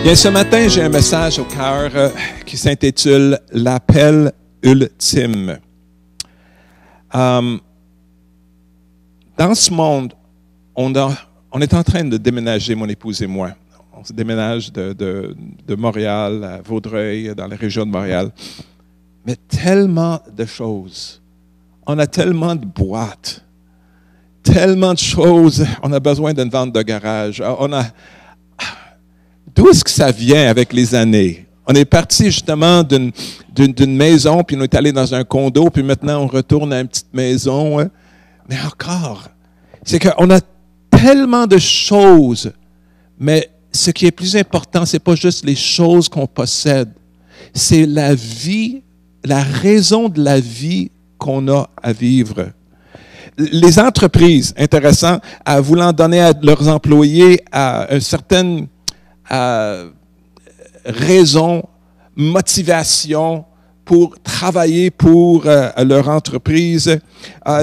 Bien, ce matin, j'ai un message au cœur qui s'intitule « L'appel ultime ». Dans ce monde, on est en train de déménager, mon épouse et moi. On se déménage de Montréal à Vaudreuil, dans la région de Montréal. Mais tellement de choses. On a tellement de boîtes, tellement de choses. On a besoin d'une vente de garage. D'où est-ce que ça vient avec les années? On est parti justement d'une maison, puis on est allé dans un condo, puis maintenant on retourne à une petite maison. Mais encore, c'est qu'on a tellement de choses, mais ce qui est plus important, c'est pas juste les choses qu'on possède, c'est la vie, la raison de la vie qu'on a à vivre. Les entreprises, intéressant, voulant donner à leurs employés une certaine raison, motivation pour travailler pour leur entreprise,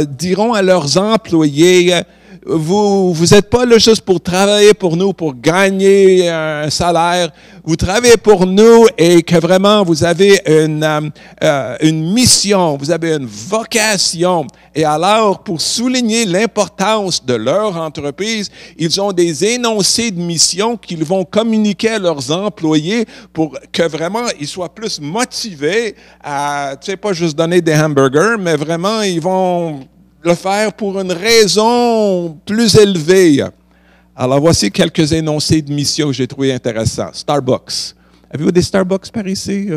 diront à leurs employés, vous n'êtes pas là juste pour travailler pour nous, pour gagner un salaire. Vous travaillez pour nous et que vraiment vous avez une mission, vous avez une vocation. Et alors, pour souligner l'importance de leur entreprise, ils ont des énoncés de mission qu'ils vont communiquer à leurs employés pour que vraiment ils soient plus motivés à, tu sais, pas juste donner des hamburgers, mais vraiment ils vont le faire pour une raison plus élevée. Alors, voici quelques énoncés de mission que j'ai trouvé intéressants. Starbucks. Avez-vous des Starbucks par ici?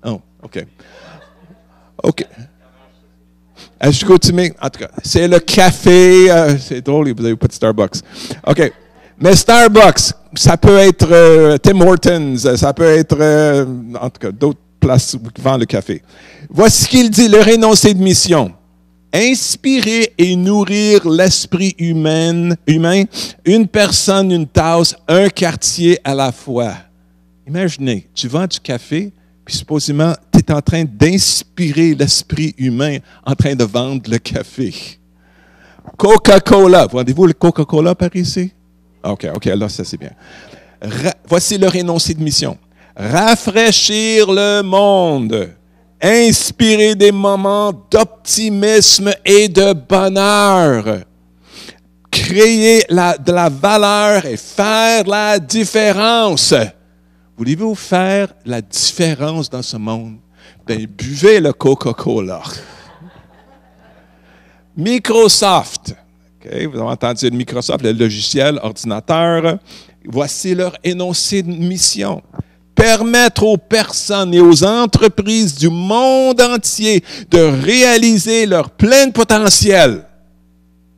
Oh, OK. OK. Je continue. En tout cas, c'est le café. C'est drôle, vous n'avez pas de Starbucks. OK. Mais Starbucks, ça peut être Tim Hortons, ça peut être, en tout cas, d'autres places qui vendent le café. Voici ce qu'il dit, leur énoncé de mission. Inspirer et nourrir l'esprit humain, une personne, une tasse, un quartier à la fois. Imaginez, tu vends du café, puis supposément, tu es en train d'inspirer l'esprit humain en train de vendre le café. Coca-Cola. Vendez-vous le Coca-Cola par ici? OK, là, ça c'est bien. Voici leur énoncé de mission. Rafraîchir le monde. Inspirer des moments d'optimisme et de bonheur. Créer de la valeur et faire la différence. Voulez-vous faire la différence dans ce monde? Bien, buvez le Coca-Cola. Microsoft. Okay, vous avez entendu de Microsoft, le logiciel, ordinateur. Voici leur énoncé de mission. Permettre aux personnes et aux entreprises du monde entier de réaliser leur plein potentiel.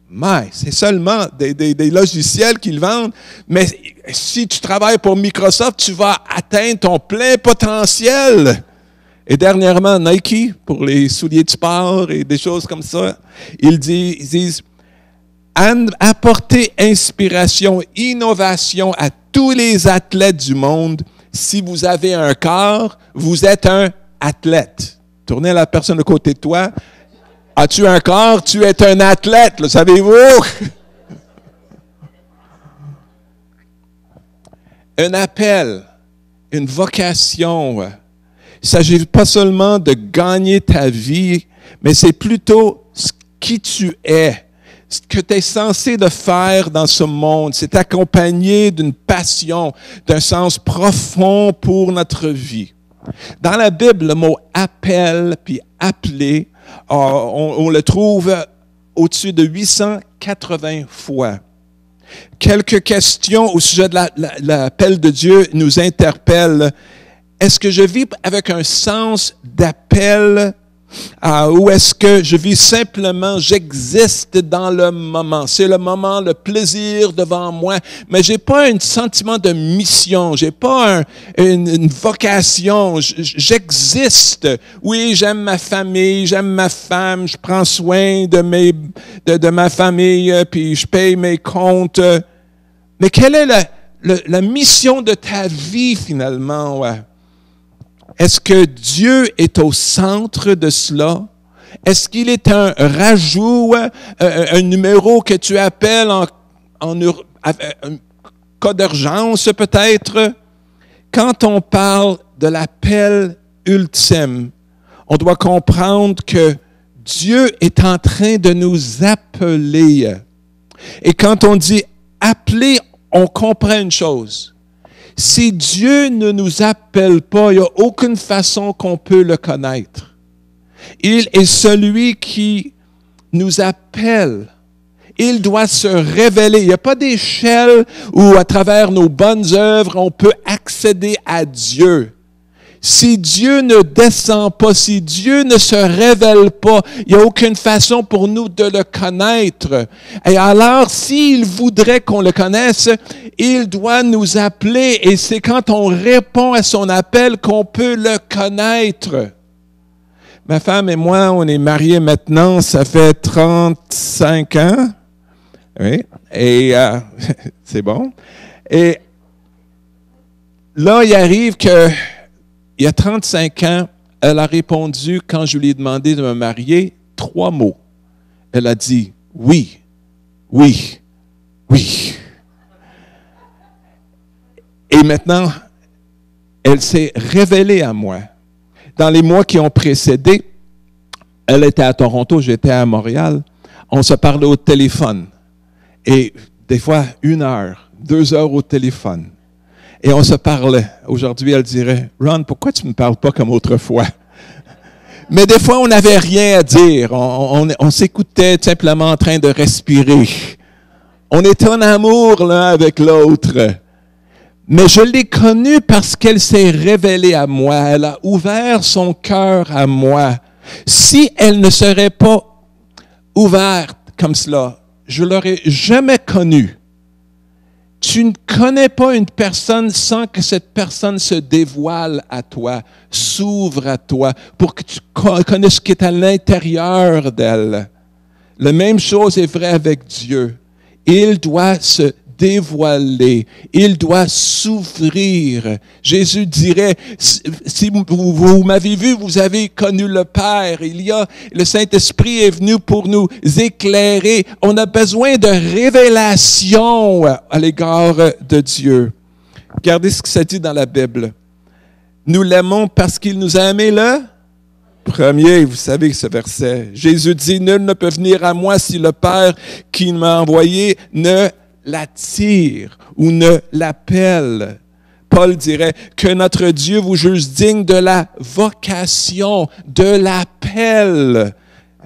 Mais c'est seulement des logiciels qu'ils vendent, mais si tu travailles pour Microsoft, tu vas atteindre ton plein potentiel. Et dernièrement, Nike, pour les souliers de sport et des choses comme ça, ils disent apporter inspiration, innovation à tous les athlètes du monde. Si vous avez un corps, vous êtes un athlète. Tournez à la personne de côté de toi. As-tu un corps? Tu es un athlète, le savez-vous? Un appel, une vocation. Il ne s'agit pas seulement de gagner ta vie, mais c'est plutôt qui tu es. Ce que tu es censé de faire dans ce monde, c'est accompagné d'une passion, d'un sens profond pour notre vie. Dans la Bible, le mot « appel » puis « appeler », on le trouve au-dessus de 880 fois. Quelques questions au sujet de l'appel de Dieu nous interpellent. Est-ce que je vis avec un sens d'appel? Ou est-ce que je vis simplement, j'existe dans le moment. C'est le moment, le plaisir devant moi, mais j'ai pas un sentiment de mission, j'ai pas une vocation, j'existe. Oui, j'aime ma famille, j'aime ma femme, je prends soin de ma famille, puis je paye mes comptes. Mais quelle est la mission de ta vie finalement? Ouais? Est-ce que Dieu est au centre de cela? Est-ce qu'il est un rajout, un numéro que tu appelles en cas d'urgence peut-être? quand on parle de l'appel ultime, on doit comprendre que Dieu est en train de nous appeler. Et quand on dit appeler, on comprend une chose. Si Dieu ne nous appelle pas, il n'y a aucune façon qu'on peut le connaître. Il est celui qui nous appelle. Il doit se révéler. Il n'y a pas d'échelle où, à travers nos bonnes œuvres, on peut accéder à Dieu. Si Dieu ne descend pas, si Dieu ne se révèle pas, il n'y a aucune façon pour nous de le connaître. Et alors, s'il voudrait qu'on le connaisse, il doit nous appeler. Et c'est quand on répond à son appel qu'on peut le connaître. Ma femme et moi, on est mariés maintenant, ça fait 35 ans. Oui, et c'est bon. Et là, il arrive que il y a 35 ans, elle a répondu, quand je lui ai demandé de me marier, 3 mots. Elle a dit « oui, oui, oui ». Et maintenant, elle s'est révélée à moi. Dans les mois qui ont précédé, elle était à Toronto, j'étais à Montréal. On se parlait au téléphone. Et des fois, 1 heure, 2 heures au téléphone. Et on se parlait. Aujourd'hui, elle dirait, « Ron, pourquoi tu ne me parles pas comme autrefois? » Mais des fois, on n'avait rien à dire. On s'écoutait simplement en train de respirer. On était en amour l'un avec l'autre. Mais je l'ai connue parce qu'elle s'est révélée à moi. Elle a ouvert son cœur à moi. Si elle ne serait pas ouverte comme cela, je ne l'aurais jamais connue. Tu ne connais pas une personne sans que cette personne se dévoile à toi, s'ouvre à toi, pour que tu connaisses ce qui est à l'intérieur d'elle. La même chose est vraie avec Dieu. Il doit se dévoiler, il doit s'ouvrir. Jésus dirait, si vous m'avez vu, vous avez connu le Père. Le Saint-Esprit est venu pour nous éclairer. On a besoin de révélation à l'égard de Dieu. Regardez ce que ça dit dans la Bible. Nous l'aimons parce qu'il nous a aimés le premier. Vous savez ce verset. Jésus dit, nul ne peut venir à moi si le Père qui m'a envoyé ne l'attire ou ne l'appelle. Paul dirait que notre Dieu vous juge digne de la vocation, de l'appel.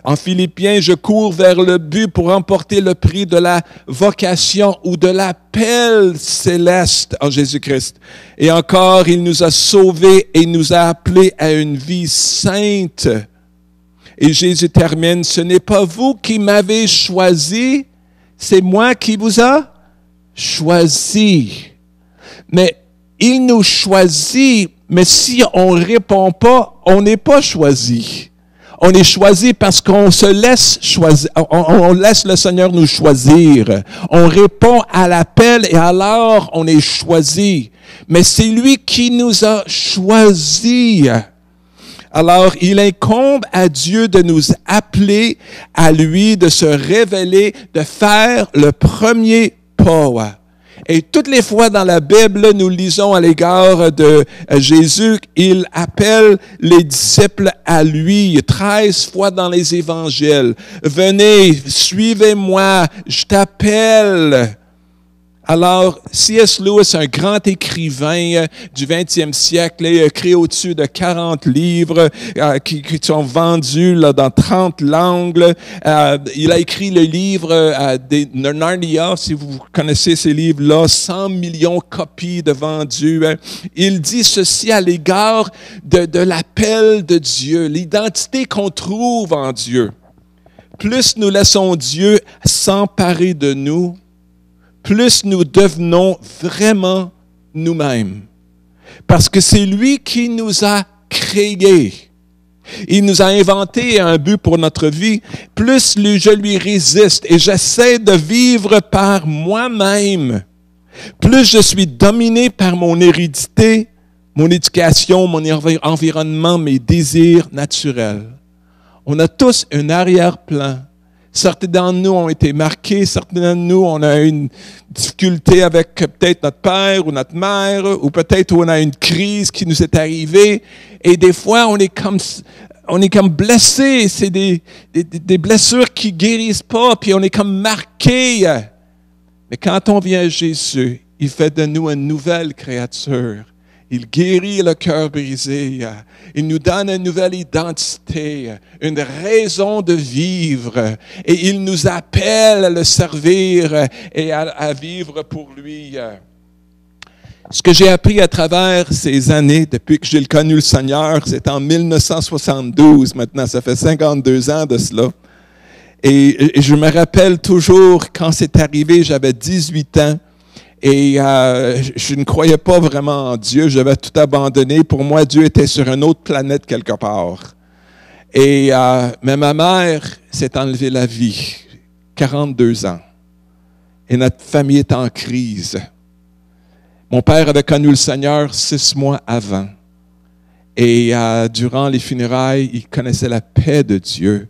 En Philippiens, je cours vers le but pour remporter le prix de la vocation ou de l'appel céleste en Jésus-Christ. Et encore, il nous a sauvés et nous a appelés à une vie sainte. Et Jésus termine, ce n'est pas vous qui m'avez choisi, c'est moi qui vous a choisi. Mais il nous choisit, mais si on ne répond pas, on n'est pas choisi. On est choisi parce qu'on se laisse choisir, on laisse le Seigneur nous choisir. On répond à l'appel et alors on est choisi. Mais c'est lui qui nous a choisis. Alors, il incombe à Dieu de nous appeler à lui, de se révéler, de faire le premier pas. Et toutes les fois dans la Bible, nous lisons à l'égard de Jésus, il appelle les disciples à lui 13 fois dans les évangiles. Venez, suivez-moi, je t'appelle. Alors, C.S. Lewis, un grand écrivain du 20e siècle, il a écrit au-dessus de 40 livres qui sont vendus là, dans 30 langues. Il a écrit le livre de Narnia, si vous connaissez ces livres-là, 100 millions de copies de vendus. Il dit ceci à l'égard de l'appel de Dieu, l'identité qu'on trouve en Dieu. Plus nous laissons Dieu s'emparer de nous, plus nous devenons vraiment nous-mêmes. Parce que c'est lui qui nous a créés. Il nous a inventé un but pour notre vie. Plus je lui résiste et j'essaie de vivre par moi-même, plus je suis dominé par mon hérédité, mon éducation, mon environnement, mes désirs naturels. On a tous un arrière-plan. Certains d'entre nous ont été marqués, certains d'entre nous, on a une difficulté avec peut-être notre père ou notre mère, ou peut-être on a une crise qui nous est arrivée, et des fois, on est comme blessé, c'est des blessures qui guérissent pas, puis on est comme marqué. Mais quand on vient à Jésus, il fait de nous une nouvelle créature. Il guérit le cœur brisé. Il nous donne une nouvelle identité, une raison de vivre. Et il nous appelle à le servir et à vivre pour lui. Ce que j'ai appris à travers ces années, depuis que j'ai connu le Seigneur, c'est en 1972 maintenant, ça fait 52 ans de cela. Et je me rappelle toujours quand c'est arrivé, j'avais 18 ans. Et je ne croyais pas vraiment en Dieu, j'avais tout abandonné. Pour moi, Dieu était sur une autre planète quelque part. Mais ma mère s'est enlevée la vie, 42 ans. Et notre famille est en crise. Mon père avait connu le Seigneur 6 mois avant. Et durant les funérailles, il connaissait la paix de Dieu.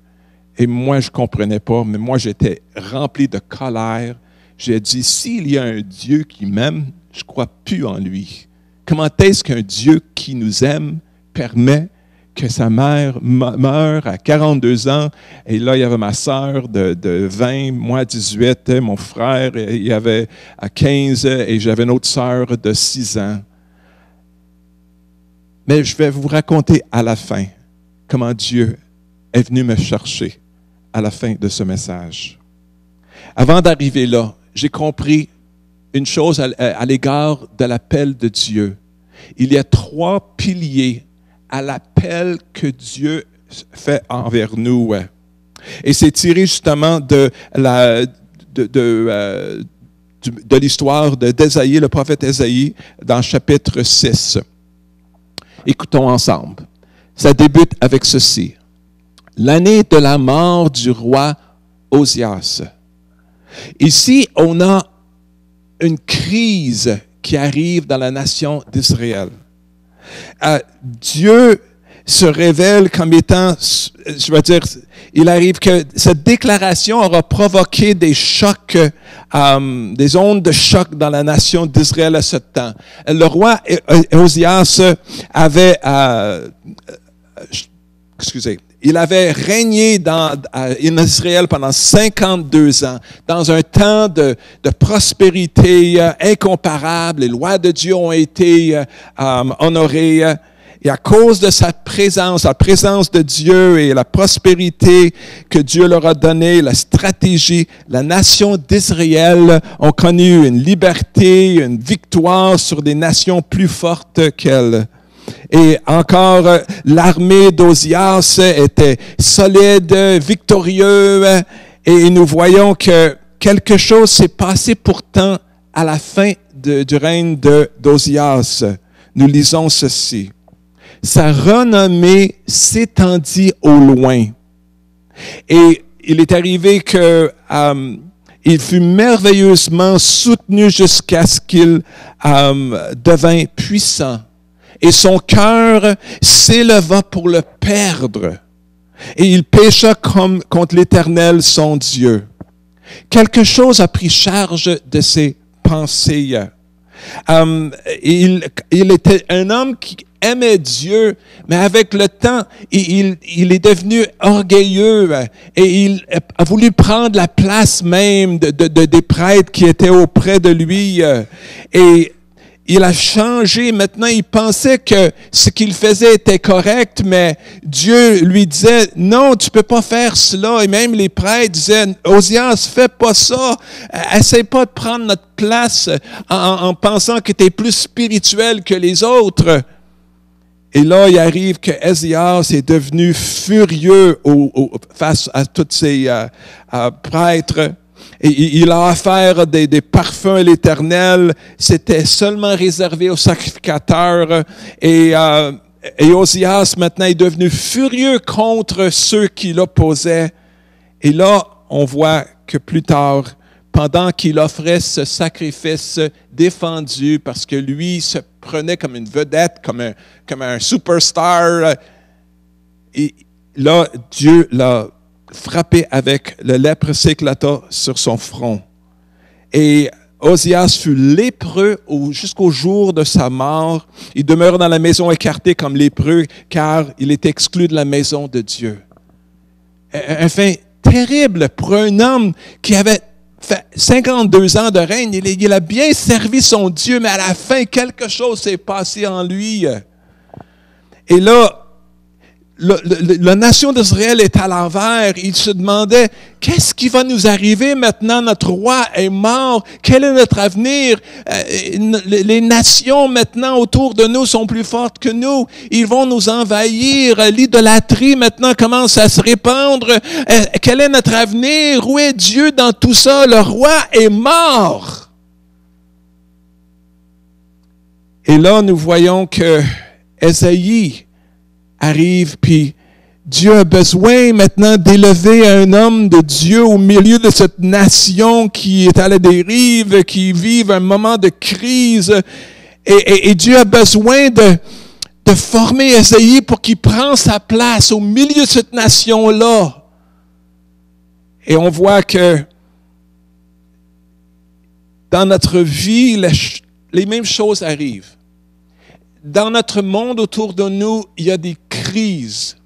Et moi, je ne comprenais pas, mais moi, j'étais rempli de colère. J'ai dit, s'il y a un Dieu qui m'aime, je ne crois plus en lui. Comment est-ce qu'un Dieu qui nous aime permet que sa mère meure à 42 ans? Et là, il y avait ma sœur de 20, moi 18, mon frère, il y avait à 15 et j'avais une autre sœur de 6 ans. Mais je vais vous raconter à la fin comment Dieu est venu me chercher à la fin de ce message. Avant d'arriver là, j'ai compris une chose à l'égard de l'appel de Dieu. Il y a 3 piliers à l'appel que Dieu fait envers nous. Et c'est tiré justement de l'histoire d'Ésaïe, le prophète Ésaïe, dans chapitre 6. Écoutons ensemble. Ça débute avec ceci. L'année de la mort du roi Osias. Ici, on a une crise qui arrive dans la nation d'Israël. Dieu se révèle comme étant, je veux dire, il arrive que cette déclaration aura provoqué des chocs, des ondes de choc dans la nation d'Israël à ce temps. Le roi Osias avait, il avait régné en Israël pendant 52 ans, dans un temps de prospérité incomparable. Les lois de Dieu ont été honorées. Et à cause de sa présence, la présence de Dieu et la prospérité que Dieu leur a donnée, la stratégie, la nation d'Israël ont connu une liberté, une victoire sur des nations plus fortes qu'elle. Et encore, l'armée d'Osias était solide, victorieux, et nous voyons que quelque chose s'est passé pourtant à la fin du règne d'Osias. Nous lisons ceci. Sa renommée s'étendit au loin. Et il est arrivé que il fut merveilleusement soutenu jusqu'à ce qu'il devint puissant. Et son cœur s'éleva pour le perdre. Et il pécha contre l'Éternel, son Dieu. Quelque chose a pris charge de ses pensées. Il était un homme qui aimait Dieu, mais avec le temps, il est devenu orgueilleux et il a voulu prendre la place même des prêtres qui étaient auprès de lui. Et il a changé. Maintenant, il pensait que ce qu'il faisait était correct, mais Dieu lui disait, non, tu peux pas faire cela. Et même les prêtres disaient, Osias, fais pas ça. Essaie pas de prendre notre place en pensant que tu es plus spirituel que les autres. Et là, il arrive que Ésias est devenu furieux face à tous ces prêtres. Et il a offert des parfums à l'Éternel. C'était seulement réservé aux sacrificateurs. Et Osias, maintenant, est devenu furieux contre ceux qui l'opposaient. Et là, on voit que plus tard, pendant qu'il offrait ce sacrifice défendu, parce que lui se prenait comme une vedette, comme un superstar, et là, Dieu l'a frappé avec le lèpre éclata sur son front. Et Osias fut lépreux jusqu'au jour de sa mort. Il demeura dans la maison écarté comme lépreux, car il était exclu de la maison de Dieu. Un fait terrible pour un homme qui avait fait 52 ans de règne. Il a bien servi son Dieu, mais à la fin, quelque chose s'est passé en lui. Et là, la nation d'Israël est à l'envers. Il se demandait, qu'est-ce qui va nous arriver maintenant? Notre roi est mort. Quel est notre avenir? Les nations maintenant autour de nous sont plus fortes que nous. Ils vont nous envahir. L'idolâtrie maintenant commence à se répandre. Quel est notre avenir? Où est Dieu dans tout ça? Le roi est mort. Et là, nous voyons que Ésaïe arrive, puis Dieu a besoin maintenant d'élever un homme de Dieu au milieu de cette nation qui est à la dérive, qui vit un moment de crise. Et Dieu a besoin de former Ésaïe pour qu'il prenne sa place au milieu de cette nation-là. Et on voit que dans notre vie, les mêmes choses arrivent. Dans notre monde autour de nous, il y a des crises.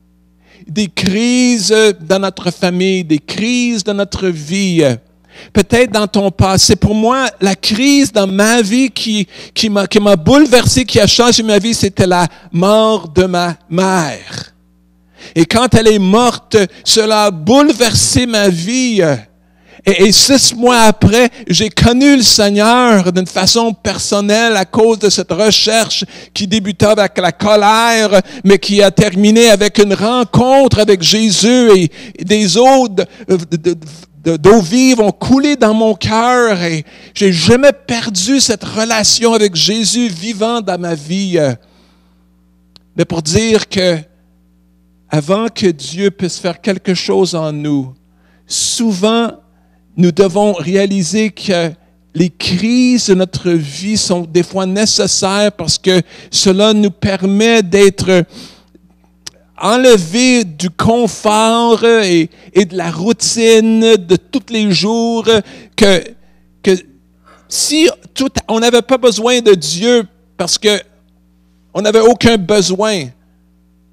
Des crises dans notre famille, des crises dans notre vie. Peut-être dans ton passé. Pour moi, la crise dans ma vie qui m'a bouleversé, qui a changé ma vie, c'était la mort de ma mère. Et quand elle est morte, cela a bouleversé ma vie. Et 6 mois après, j'ai connu le Seigneur d'une façon personnelle à cause de cette recherche qui débuta avec la colère, mais qui a terminé avec une rencontre avec Jésus et des eaux d'eau vive ont coulé dans mon cœur et j'ai jamais perdu cette relation avec Jésus vivant dans ma vie. Mais pour dire que avant que Dieu puisse faire quelque chose en nous, souvent, nous devons réaliser que les crises de notre vie sont des fois nécessaires parce que cela nous permet d'être enlevés du confort et de la routine de tous les jours. Que si on n'avait pas besoin de Dieu parce qu'on n'avait aucun besoin,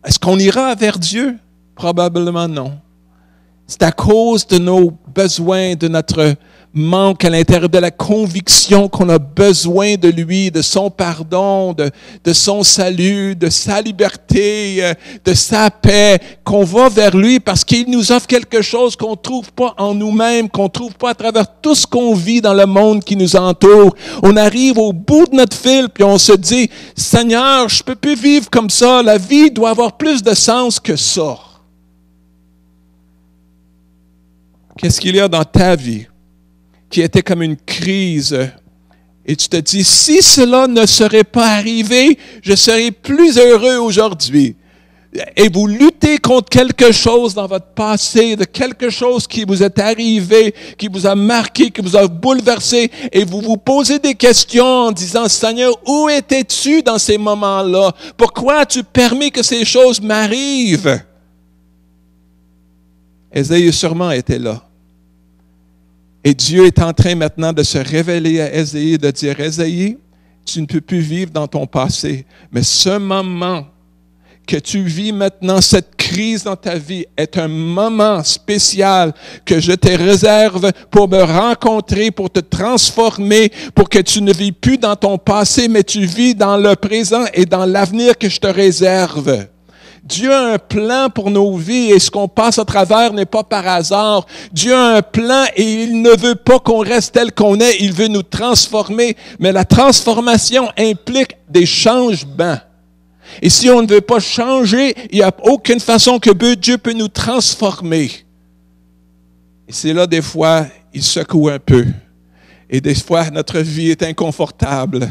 est-ce qu'on ira vers Dieu? Probablement non. C'est à cause de nos besoins, de notre manque à l'intérieur, de la conviction qu'on a besoin de lui, de son pardon, de son salut, de sa liberté, de sa paix, qu'on va vers lui parce qu'il nous offre quelque chose qu'on ne trouve pas en nous-mêmes, qu'on ne trouve pas à travers tout ce qu'on vit dans le monde qui nous entoure. On arrive au bout de notre fil puis on se dit, Seigneur, je ne peux plus vivre comme ça, la vie doit avoir plus de sens que ça. Qu'est-ce qu'il y a dans ta vie qui était comme une crise? Et tu te dis, si cela ne serait pas arrivé, je serais plus heureux aujourd'hui. Et vous luttez contre quelque chose dans votre passé, de quelque chose qui vous est arrivé, qui vous a marqué, qui vous a bouleversé, et vous vous posez des questions en disant, Seigneur, où étais-tu dans ces moments-là? Pourquoi as-tu permis que ces choses m'arrivent? Ésaïe sûrement était là. Et Dieu est en train maintenant de se révéler à Ésaïe, de dire, Ésaïe, tu ne peux plus vivre dans ton passé. Mais ce moment que tu vis maintenant, cette crise dans ta vie, est un moment spécial que je te réserve pour me rencontrer, pour te transformer, pour que tu ne vis plus dans ton passé, mais tu vis dans le présent et dans l'avenir que je te réserve. Dieu a un plan pour nos vies et ce qu'on passe à travers n'est pas par hasard. Dieu a un plan et il ne veut pas qu'on reste tel qu'on est, il veut nous transformer. Mais la transformation implique des changements. Et si on ne veut pas changer, il n'y a aucune façon que Dieu peut nous transformer. Et c'est là, des fois, il secoue un peu. Et des fois, notre vie est inconfortable.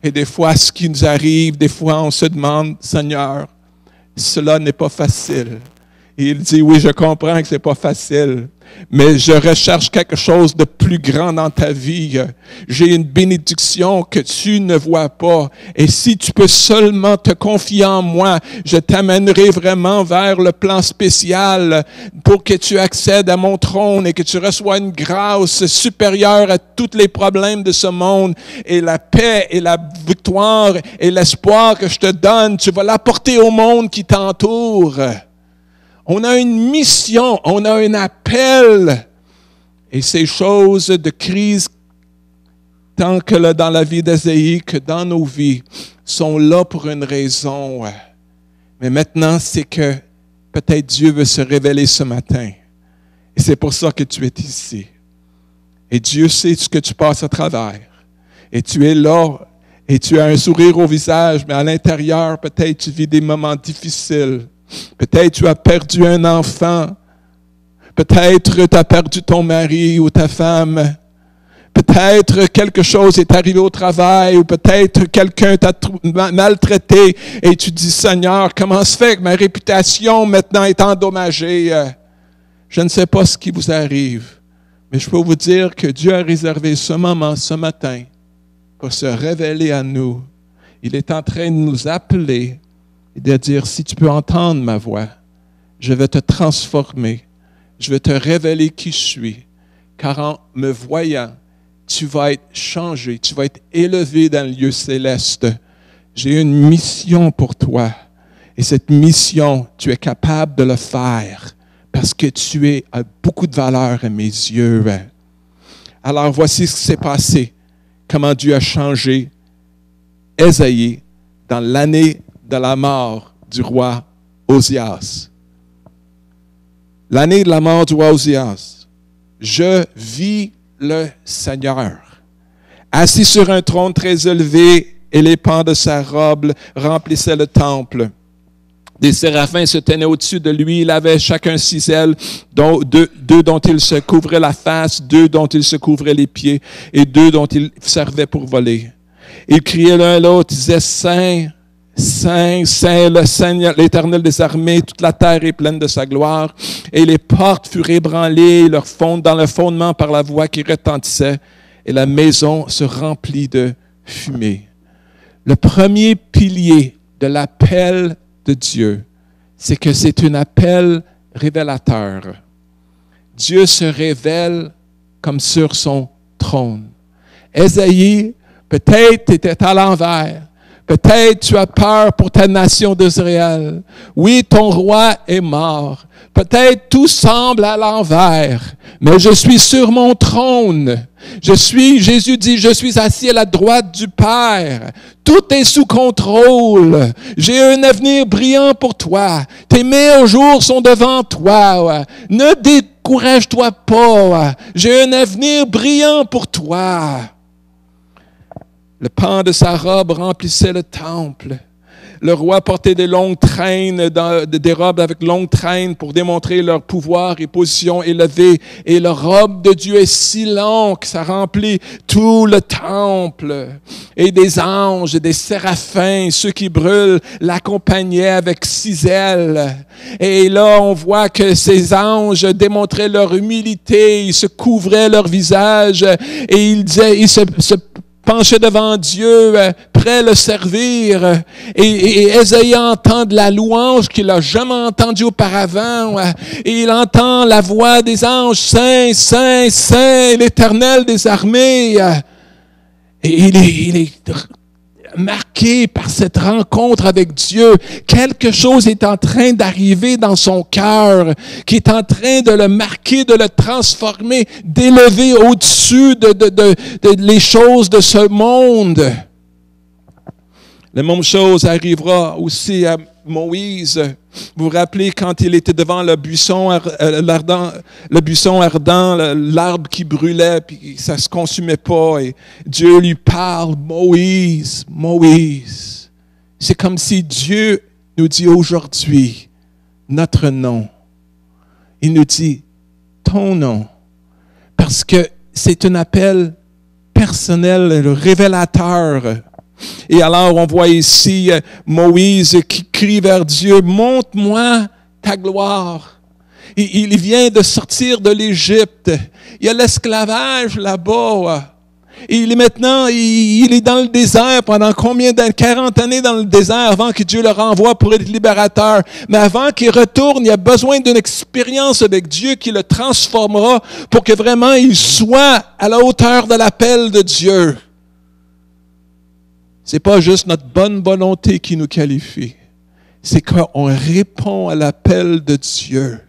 Et des fois, ce qui nous arrive, des fois, on se demande, Seigneur, cela n'est pas facile. Et il dit, oui, je comprends que ce n'est pas facile. Mais je recherche quelque chose de plus grand dans ta vie. J'ai une bénédiction que tu ne vois pas. Et si tu peux seulement te confier en moi, je t'amènerai vraiment vers le plan spécial pour que tu accèdes à mon trône et que tu reçois une grâce supérieure à tous les problèmes de ce monde. Et la paix et la victoire et l'espoir que je te donne, tu vas l'apporter au monde qui t'entoure. On a une mission, on a un appel. Et ces choses de crise, tant que dans la vie d'Ésaïe que dans nos vies, sont là pour une raison. Mais maintenant, c'est que peut-être Dieu veut se révéler ce matin. Et c'est pour ça que tu es ici. Et Dieu sait ce que tu passes à travers. Et tu es là, et tu as un sourire au visage, mais à l'intérieur, peut-être tu vis des moments difficiles. Peut-être tu as perdu un enfant. Peut-être tu as perdu ton mari ou ta femme. Peut-être quelque chose est arrivé au travail ou peut-être quelqu'un t'a maltraité et tu dis, Seigneur, comment se fait que ma réputation maintenant est endommagée? Je ne sais pas ce qui vous arrive, mais je peux vous dire que Dieu a réservé ce moment, ce matin, pour se révéler à nous. Il est en train de nous appeler et de dire, si tu peux entendre ma voix, je vais te transformer, je vais te révéler qui je suis, car en me voyant, tu vas être changé, tu vas être élevé dans le lieu céleste. J'ai une mission pour toi, et cette mission, tu es capable de le faire, parce que tu as beaucoup de valeur à mes yeux. Alors voici ce qui s'est passé, comment Dieu a changé Ésaïe dans l'année de la mort du roi Osias. L'année de la mort du roi Osias, je vis le Seigneur, assis sur un trône très élevé, et les pans de sa robe remplissaient le temple. Des séraphins se tenaient au-dessus de lui. Il avait chacun 6 ailes, deux dont il se couvrait la face, 2 dont il se couvrait les pieds, et 2 dont il servait pour voler. Ils criaient l'un à l'autre, disaient, Saint, Saint, Saint, le Seigneur, l'Éternel des armées, toute la terre est pleine de sa gloire. Et les portes furent ébranlées, dans le fondement par la voix qui retentissait, et la maison se remplit de fumée. Le premier pilier de l'appel de Dieu, c'est que c'est un appel révélateur. Dieu se révèle comme sur son trône. Ésaïe, peut-être était à l'envers. Peut-être tu as peur pour ta nation d'Israël. Oui, ton roi est mort. Peut-être tout semble à l'envers. Mais je suis sur mon trône. Jésus dit, je suis assis à la droite du Père. Tout est sous contrôle. J'ai un avenir brillant pour toi. Tes meilleurs jours sont devant toi. Ne décourage-toi pas. J'ai un avenir brillant pour toi. Le pan de sa robe remplissait le temple. Le roi portait des longues traînes, des robes avec longues traînes pour démontrer leur pouvoir et position élevée. Et la robe de Dieu est si longue que ça remplit tout le temple. Et des anges et des séraphins, ceux qui brûlent, l'accompagnaient avec 6 ailes. Et là, on voit que ces anges démontraient leur humilité, ils se couvraient leur visage et ils se penchait devant Dieu, prêt à le servir. Et Ésaïe entend de la louange qu'il n'a jamais entendue auparavant. Et il entend la voix des anges, Saint, Saint, Saint, l'Éternel des armées. Et il est marqué par cette rencontre avec Dieu. Quelque chose est en train d'arriver dans son cœur, qui est en train de le marquer, de le transformer, d'élever au-dessus de les choses de ce monde. La même chose arrivera aussi à Moïse. Vous vous rappelez quand il était devant le buisson ardent, l'arbre qui brûlait, puis ça ne se consumait pas. Et Dieu lui parle, Moïse, Moïse. C'est comme si Dieu nous dit aujourd'hui notre nom. Il nous dit ton nom. Parce que c'est un appel personnel, révélateur. Et alors, on voit ici Moïse qui crie vers Dieu, « Montre-moi ta gloire. » il vient de sortir de l'Égypte. Il y a l'esclavage là-bas. Il est maintenant, il est dans le désert pendant combien d'années? 40 années dans le désert avant que Dieu le renvoie pour être libérateur. Mais avant qu'il retourne, il a besoin d'une expérience avec Dieu qui le transformera pour que vraiment il soit à la hauteur de l'appel de Dieu. C'est pas juste notre bonne volonté qui nous qualifie. C'est qu'on répond à l'appel de Dieu.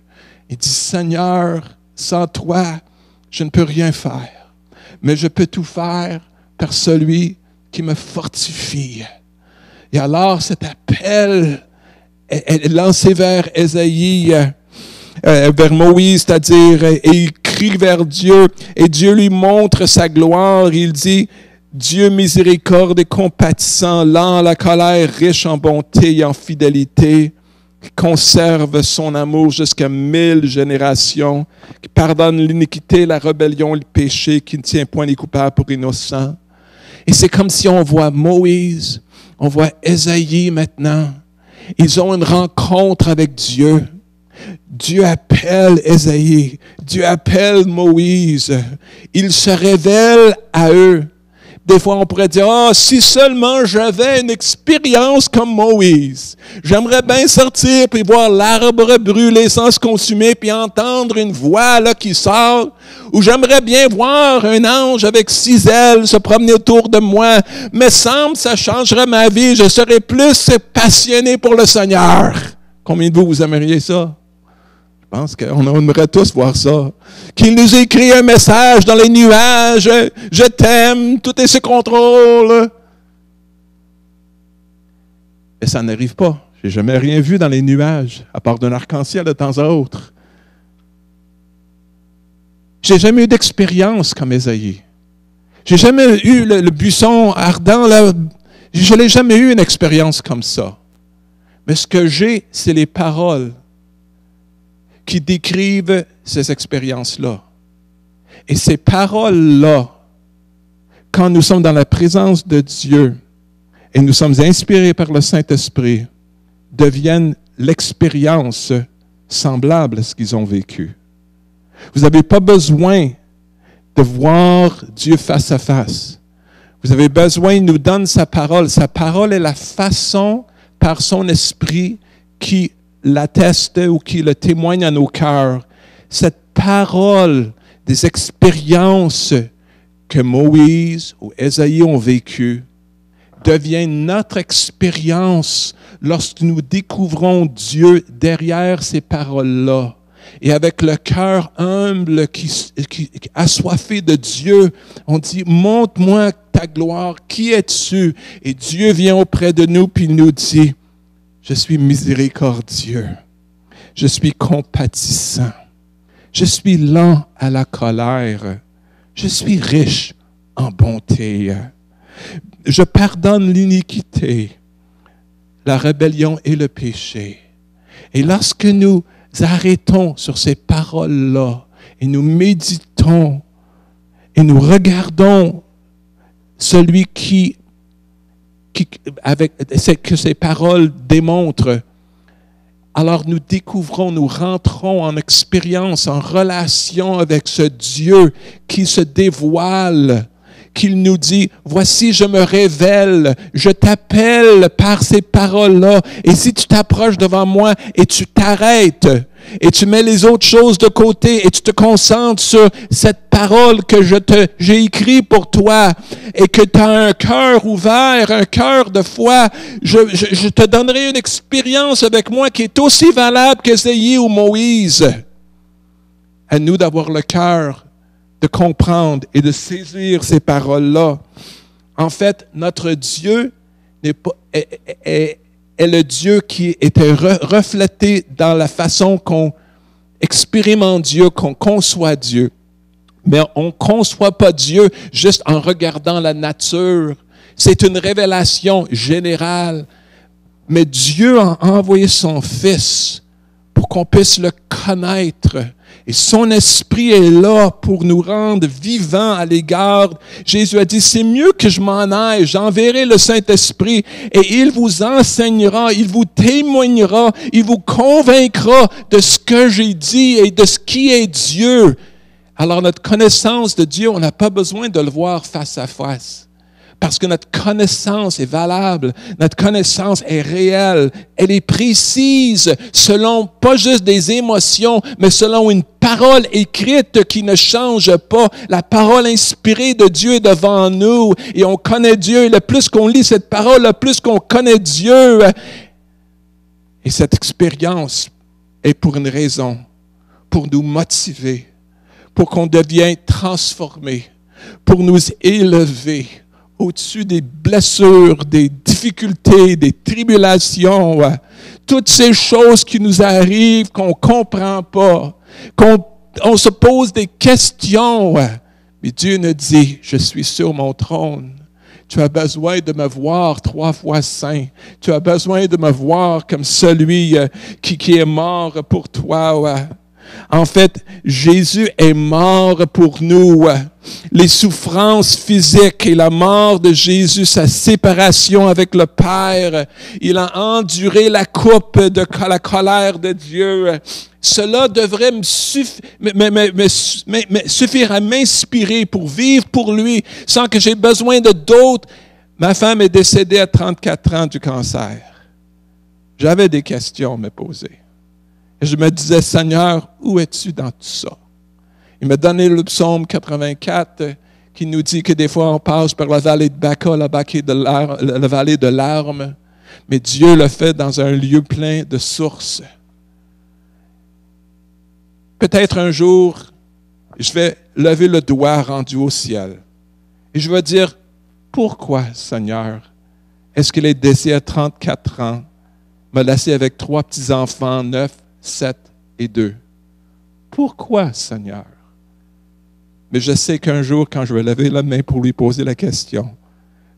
Il dit, Seigneur, sans toi, je ne peux rien faire. Mais je peux tout faire par celui qui me fortifie. Et alors, cet appel est lancé vers Ésaïe, vers Moïse, c'est-à-dire, et il crie vers Dieu, et Dieu lui montre sa gloire. Il dit, Dieu miséricorde et compatissant, lent à la colère, riche en bonté et en fidélité, qui conserve son amour jusqu'à 1000 générations, qui pardonne l'iniquité, la rébellion, le péché, qui ne tient point les coupables pour innocents. Et c'est comme si on voit Moïse, on voit Ésaïe maintenant. Ils ont une rencontre avec Dieu. Dieu appelle Ésaïe, Dieu appelle Moïse. Il se révèle à eux. Des fois, on pourrait dire, « si seulement j'avais une expérience comme Moïse. J'aimerais bien sortir puis voir l'arbre brûler sans se consumer puis entendre une voix là qui sort. Ou j'aimerais bien voir un ange avec 6 ailes se promener autour de moi. Mais semble ça changerait ma vie. Je serais plus passionné pour le Seigneur. » Combien de vous aimeriez ça? Je pense qu'on aimerait tous voir ça. Qu'il nous écrit un message dans les nuages. Je t'aime, tout est sous contrôle. Mais ça n'arrive pas. Je n'ai jamais rien vu dans les nuages, à part d'un arc-en-ciel de temps à autre. Je n'ai jamais eu d'expérience comme Ésaïe. Je n'ai jamais eu le buisson ardent. Là. Je n'ai jamais eu une expérience comme ça. Mais ce que j'ai, c'est les paroles qui décrivent ces expériences-là. Et ces paroles-là, quand nous sommes dans la présence de Dieu et nous sommes inspirés par le Saint-Esprit, deviennent l'expérience semblable à ce qu'ils ont vécu. Vous n'avez pas besoin de voir Dieu face à face. Vous avez besoin, il nous donne sa parole. Sa parole est la façon, par son esprit, qui l'atteste ou qui le témoigne à nos cœurs. Cette parole des expériences que Moïse ou Ésaïe ont vécues devient notre expérience lorsque nous découvrons Dieu derrière ces paroles-là. Et avec le cœur humble qui assoiffé de Dieu, on dit, montre-moi ta gloire, qui es-tu? Et Dieu vient auprès de nous puis il nous dit, je suis miséricordieux, je suis compatissant, je suis lent à la colère, je suis riche en bonté. Je pardonne l'iniquité, la rébellion et le péché. Et lorsque nous arrêtons sur ces paroles-là et nous méditons et nous regardons celui que ces paroles démontrent, alors nous découvrons, nous rentrons en expérience, en relation avec ce Dieu qui se dévoile, qu'il nous dit, voici je me révèle, je t'appelle par ces paroles-là, et si tu t'approches devant moi et tu t'arrêtes, et tu mets les autres choses de côté, et tu te concentres sur cette parole que j'ai écrite pour toi, et que tu as un cœur ouvert, un cœur de foi, je te donnerai une expérience avec moi qui est aussi valable qu'Ésaïe ou Moïse. À nous d'avoir le cœur de comprendre et de saisir ces paroles-là. En fait, notre Dieu est le Dieu qui était reflété dans la façon qu'on expérimente Dieu, qu'on conçoit Dieu. Mais on ne conçoit pas Dieu juste en regardant la nature. C'est une révélation générale. Mais Dieu a envoyé son Fils pour qu'on puisse le connaître. Et son esprit est là pour nous rendre vivants à l'égard. Jésus a dit, c'est mieux que je m'en aille, j'enverrai le Saint-Esprit et il vous enseignera, il vous témoignera, il vous convaincra de ce que j'ai dit et de ce qui est Dieu. Alors notre connaissance de Dieu, on n'a pas besoin de le voir face à face. Parce que notre connaissance est valable, notre connaissance est réelle, elle est précise selon pas juste des émotions, mais selon une parole écrite qui ne change pas. La parole inspirée de Dieu est devant nous et on connaît Dieu. Et le plus qu'on lit cette parole, le plus qu'on connaît Dieu. Et cette expérience est pour une raison, pour nous motiver, pour qu'on devienne transformés, pour nous élever au-dessus des blessures, des difficultés, des tribulations, toutes ces choses qui nous arrivent, qu'on ne comprend pas, qu'on se pose des questions. Mais Dieu nous dit, je suis sur mon trône. Tu as besoin de me voir 3 fois saint. Tu as besoin de me voir comme celui qui est mort pour toi. En fait, Jésus est mort pour nous. Les souffrances physiques et la mort de Jésus, sa séparation avec le Père, il a enduré la coupe de la colère de Dieu. Cela devrait suffire à m'inspirer pour vivre pour lui sans que j'ai besoin de d'autres. Ma femme est décédée à 34 ans du cancer. J'avais des questions à me poser. Et je me disais, Seigneur, où es-tu dans tout ça? Il m'a donné le psaume 84 qui nous dit que des fois on passe par la vallée de Baca, la vallée de larmes, mais Dieu le fait dans un lieu plein de sources. Peut-être un jour, je vais lever le doigt rendu au ciel et je vais dire, pourquoi, Seigneur, est-ce qu'il est décédé à 34 ans, m'a laissé avec 3 petits-enfants, 9, 7 et 2. Pourquoi, Seigneur? Mais je sais qu'un jour, quand je vais lever la main pour lui poser la question,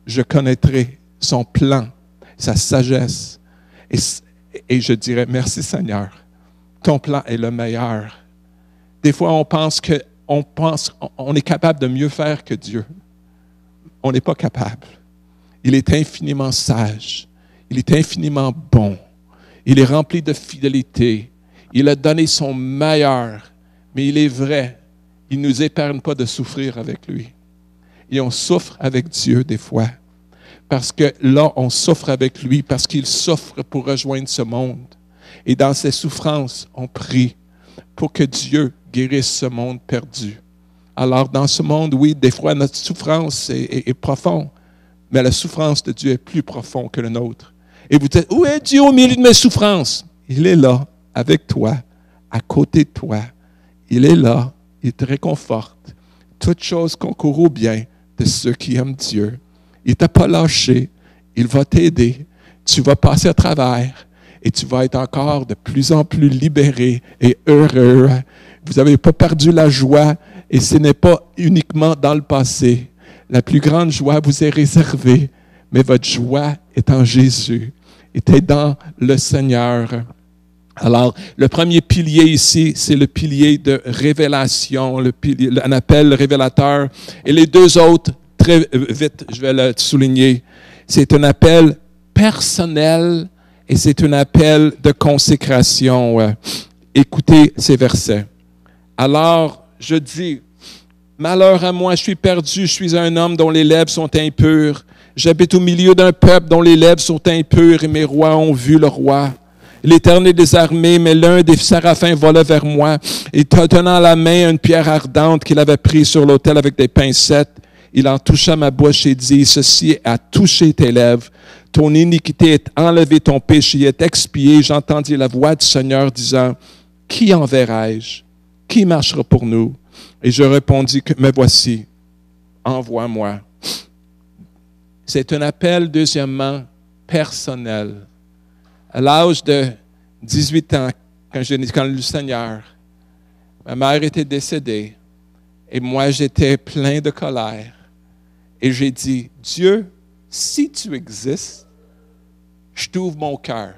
je connaîtrai son plan, sa sagesse. Et je dirai, merci Seigneur, ton plan est le meilleur. Des fois, on est capable de mieux faire que Dieu. On n'est pas capable. Il est infiniment sage. Il est infiniment bon. Il est rempli de fidélité. Il a donné son meilleur, mais il est vrai, il ne nous épargne pas de souffrir avec lui. Et on souffre avec Dieu des fois, parce que là, on souffre avec lui, parce qu'il souffre pour rejoindre ce monde. Et dans ces souffrances, on prie pour que Dieu guérisse ce monde perdu. Alors, dans ce monde, oui, des fois, notre souffrance est profonde, mais la souffrance de Dieu est plus profonde que le nôtre. Et vous dites, où est Dieu au milieu de mes souffrances? Il est là, avec toi, à côté de toi. Il est là, il te réconforte. Toutes choses concourent au bien de ceux qui aiment Dieu. Il ne t'a pas lâché, il va t'aider. Tu vas passer à travers et tu vas être encore de plus en plus libéré et heureux. Vous n'avez pas perdu la joie et ce n'est pas uniquement dans le passé. La plus grande joie vous est réservée, mais votre joie est en Jésus, est dans le Seigneur. Alors, le premier pilier ici, c'est le pilier de révélation, un appel révélateur. Et les deux autres, très vite, je vais le souligner, c'est un appel personnel et c'est un appel de consécration. Écoutez ces versets. Alors, je dis, malheur à moi, je suis perdu, je suis un homme dont les lèvres sont impures. J'habite au milieu d'un peuple dont les lèvres sont impures et mes rois ont vu le roi. L'Éternel des armées, mais l'un des séraphins vola vers moi et tenant à la main une pierre ardente qu'il avait prise sur l'autel avec des pincettes, il en toucha ma bouche et dit, ceci a touché tes lèvres. Ton iniquité est enlevée, ton péché est expié. J'entendis la voix du Seigneur disant, qui enverrai-je? Qui marchera pour nous? Et je répondis, me voici, envoie-moi. C'est un appel, deuxièmement, personnel. À l'âge de 18 ans, quand le Seigneur, ma mère était décédée et moi j'étais plein de colère. Et j'ai dit, Dieu, si tu existes, je t'ouvre mon cœur.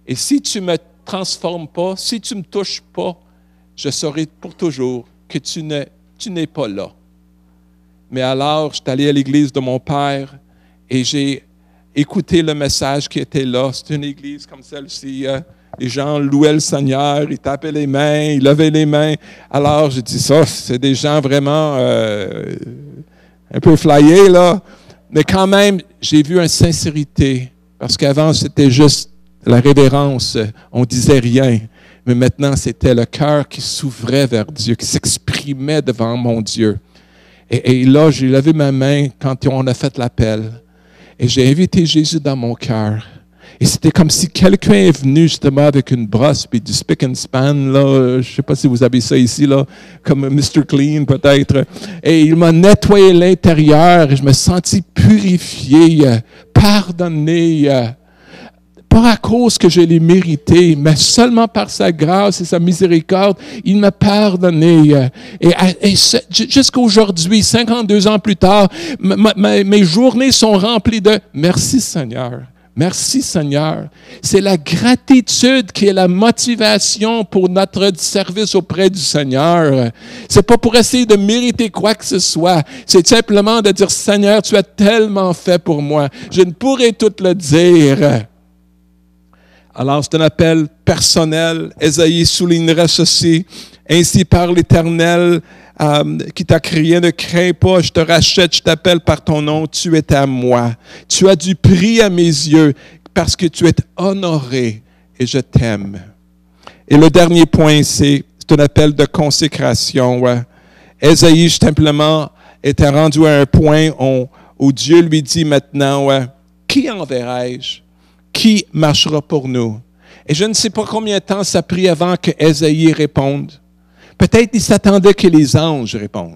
Et si tu me transformes pas, si tu ne me touches pas, je saurai pour toujours que tu n'es pas là. Mais alors, je suis allé à l'église de mon père et j'ai écouté le message qui était là. C'est une église comme celle-ci. Les gens louaient le Seigneur, ils tapaient les mains, ils levaient les mains. Alors, j'ai dit ça, c'est des gens vraiment un peu flyés, là. Mais quand même, j'ai vu une sincérité. Parce qu'avant, c'était juste la révérence. On disait rien. Mais maintenant, c'était le cœur qui s'ouvrait vers Dieu, qui s'exprimait devant mon Dieu. Et là, j'ai levé ma main quand on a fait l'appel. Et j'ai invité Jésus dans mon cœur. Et c'était comme si quelqu'un est venu justement avec une brosse puis du spick and span, là. Je ne sais pas si vous avez ça ici, là, comme Mr. Clean peut-être. Et il m'a nettoyé l'intérieur et je me sentis purifié, pardonné. Pas à cause que je l'ai mérité, mais seulement par sa grâce et sa miséricorde, il m'a pardonné. Et jusqu'à aujourd'hui, 52 ans plus tard, mes journées sont remplies de « Merci Seigneur ». Merci Seigneur. C'est la gratitude qui est la motivation pour notre service auprès du Seigneur. C'est pas pour essayer de mériter quoi que ce soit. C'est simplement de dire, Seigneur, tu as tellement fait pour moi. Je ne pourrais tout le dire. Alors, c'est un appel personnel. Ésaïe soulignerait ceci. Ainsi parle l'Éternel qui t'a créé, ne crains pas, je te rachète, je t'appelle par ton nom, tu es à moi. Tu as du prix à mes yeux parce que tu es honoré et je t'aime. Et le dernier point, c'est un appel de consécration. Ouais. Ésaïe, simplement, était rendu à un point où Dieu lui dit maintenant, ouais, qui enverrai-je? Qui marchera pour nous? Et je ne sais pas combien de temps ça a pris avant que Ésaïe réponde. Peut-être il s'attendait que les anges répondent.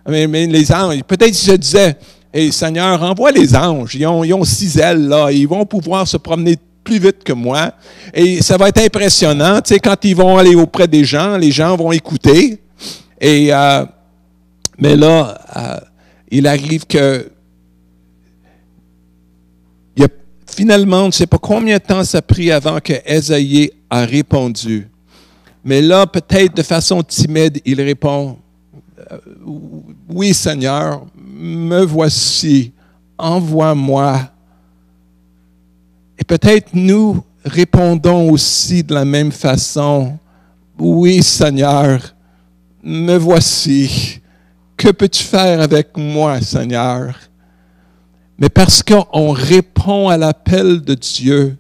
Mais les anges, peut-être il se disait, hey, Seigneur, envoie les anges. Ils ont 6 ailes, là. Ils vont pouvoir se promener plus vite que moi. Et ça va être impressionnant. Tu sais, quand ils vont aller auprès des gens, les gens vont écouter. Et, mais là, il arrive que finalement, on ne sait pas combien de temps ça a pris avant que Ésaïe a répondu. Mais là, peut-être de façon timide, il répond, « Oui, Seigneur, me voici, envoie-moi. » Et peut-être nous répondons aussi de la même façon, « Oui, Seigneur, me voici. Que peux-tu faire avec moi, Seigneur? » Mais parce qu'on répond à l'appel de Dieu,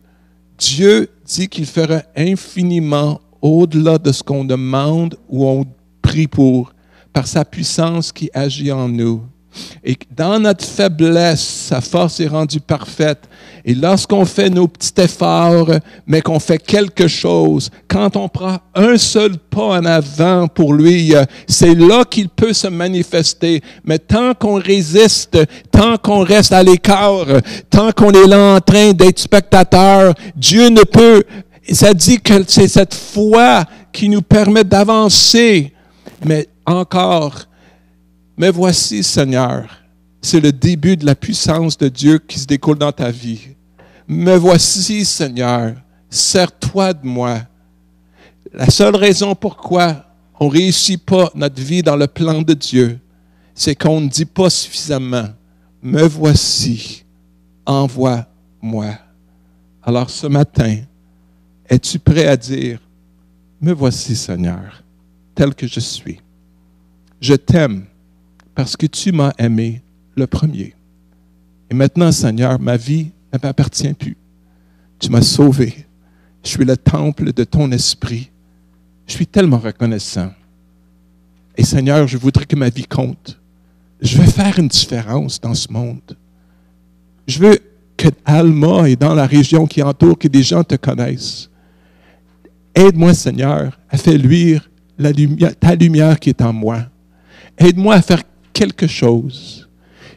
Dieu dit qu'il fera infiniment au-delà de ce qu'on demande ou on prie pour, par sa puissance qui agit en nous. Et dans notre faiblesse, sa force est rendue parfaite. Et lorsqu'on fait nos petits efforts, mais qu'on fait quelque chose, quand on prend un seul pas en avant pour lui, c'est là qu'il peut se manifester. Mais tant qu'on résiste, tant qu'on reste à l'écart, tant qu'on est là en train d'être spectateur, Dieu ne peut. Ça dit que c'est cette foi qui nous permet d'avancer. Mais encore, me voici, Seigneur. C'est le début de la puissance de Dieu qui se découle dans ta vie. Me voici, Seigneur. Sers-toi de moi. La seule raison pourquoi on ne réussit pas notre vie dans le plan de Dieu, c'est qu'on ne dit pas suffisamment. Me voici. Envoie-moi. Alors ce matin, es-tu prêt à dire, me voici, Seigneur, tel que je suis. Je t'aime parce que tu m'as aimé le premier. Et maintenant, Seigneur, ma vie ne m'appartient plus. Tu m'as sauvé. Je suis le temple de ton esprit. Je suis tellement reconnaissant. Et Seigneur, je voudrais que ma vie compte. Je veux faire une différence dans ce monde. Je veux que Alma et dans la région qui entoure, que des gens te connaissent. Aide-moi, Seigneur, à faire luire ta lumière qui est en moi. Aide-moi à faire quelque chose.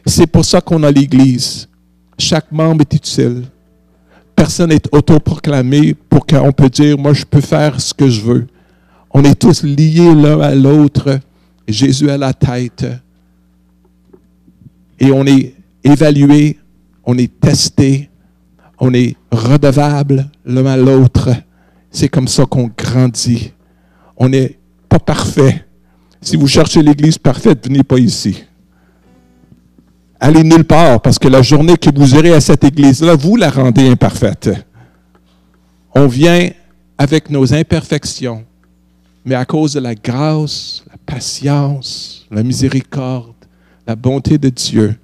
C'est pour ça qu'on a l'Église. Chaque membre est utile. Personne n'est autoproclamé pour qu'on peut dire, moi, je peux faire ce que je veux. On est tous liés l'un à l'autre. Jésus à la tête. Et on est évalué, on est testé, on est redevable l'un à l'autre. C'est comme ça qu'on grandit. On n'est pas parfait. Si vous cherchez l'Église parfaite, venez pas ici. Allez nulle part, parce que la journée que vous irez à cette Église-là, vous la rendez imparfaite. On vient avec nos imperfections, mais à cause de la grâce, la patience, la miséricorde, la bonté de Dieu,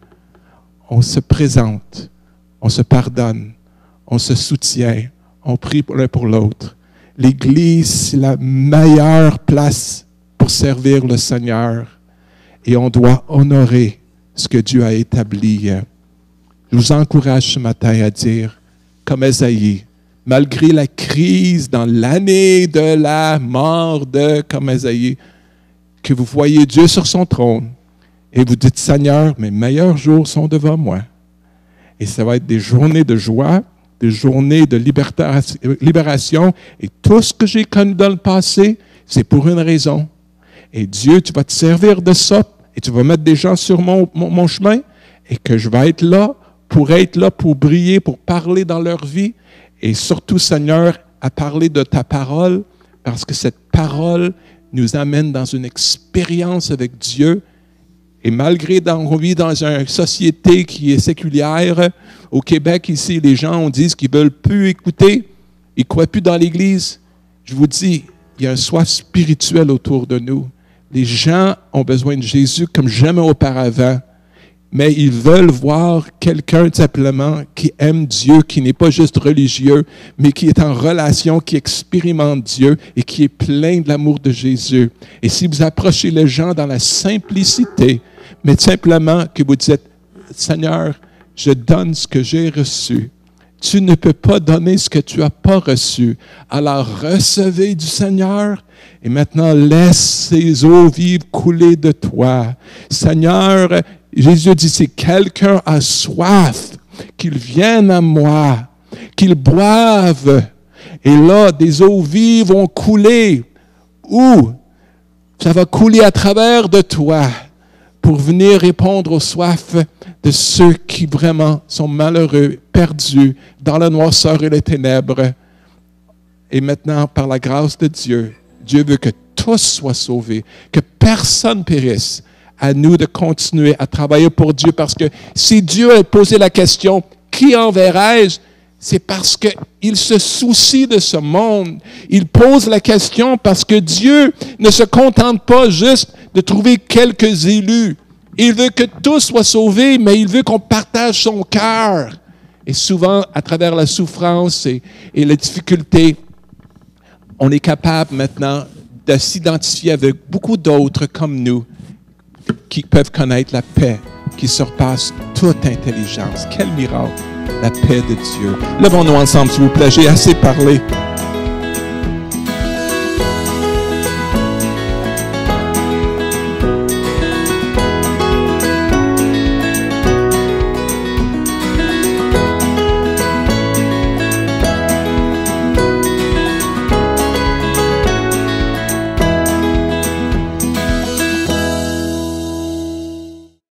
on se présente, on se pardonne, on se soutient, on prie l'un pour l'autre. L'Église, c'est la meilleure place pour servir le Seigneur et on doit honorer ce que Dieu a établi. Je vous encourage ce matin à dire, comme Ésaïe, malgré la crise dans l'année de la mort comme Ésaïe, que vous voyez Dieu sur son trône et vous dites, Seigneur, mes meilleurs jours sont devant moi. Et ça va être des journées de joie, des journées de libération. Et tout ce que j'ai connu dans le passé, c'est pour une raison. Et Dieu, tu vas te servir de ça et tu vas mettre des gens sur mon chemin et que je vais être là, pour briller, pour parler dans leur vie. Et surtout, Seigneur, à parler de ta parole, parce que cette parole nous amène dans une expérience avec Dieu. Et malgré qu'on vit dans une société qui est séculière, au Québec, ici, les gens disent qu'ils ne veulent plus écouter, ils ne croient plus dans l'Église. Je vous dis, il y a un soif spirituel autour de nous. Les gens ont besoin de Jésus comme jamais auparavant. Mais ils veulent voir quelqu'un simplement qui aime Dieu, qui n'est pas juste religieux, mais qui est en relation, qui expérimente Dieu et qui est plein de l'amour de Jésus. Et si vous approchez les gens dans la simplicité, mais simplement que vous dites, Seigneur, je donne ce que j'ai reçu. Tu ne peux pas donner ce que tu n'as pas reçu. Alors recevez du Seigneur et maintenant laisse ces eaux vives couler de toi. Seigneur, Jésus dit, si quelqu'un a soif, qu'il vienne à moi, qu'il boive. Et là, des eaux vives vont couler. Où? Ça va couler à travers de toi pour venir répondre aux soifs de ceux qui vraiment sont malheureux, perdus dans la noirceur et les ténèbres. Et maintenant, par la grâce de Dieu, Dieu veut que tous soient sauvés, que personne périsse. À nous de continuer à travailler pour Dieu, parce que si Dieu a posé la question, qui enverrai-je? C'est parce qu'il se soucie de ce monde. Il pose la question parce que Dieu ne se contente pas juste de trouver quelques élus. Il veut que tous soient sauvés, mais il veut qu'on partage son cœur. Et souvent, à travers la souffrance et les difficultés, on est capable maintenant de s'identifier avec beaucoup d'autres comme nous, qui peuvent connaître la paix qui surpasse toute intelligence. Quel miracle, la paix de Dieu. Levons-nous ensemble, s'il vous plaît. J'ai assez parlé.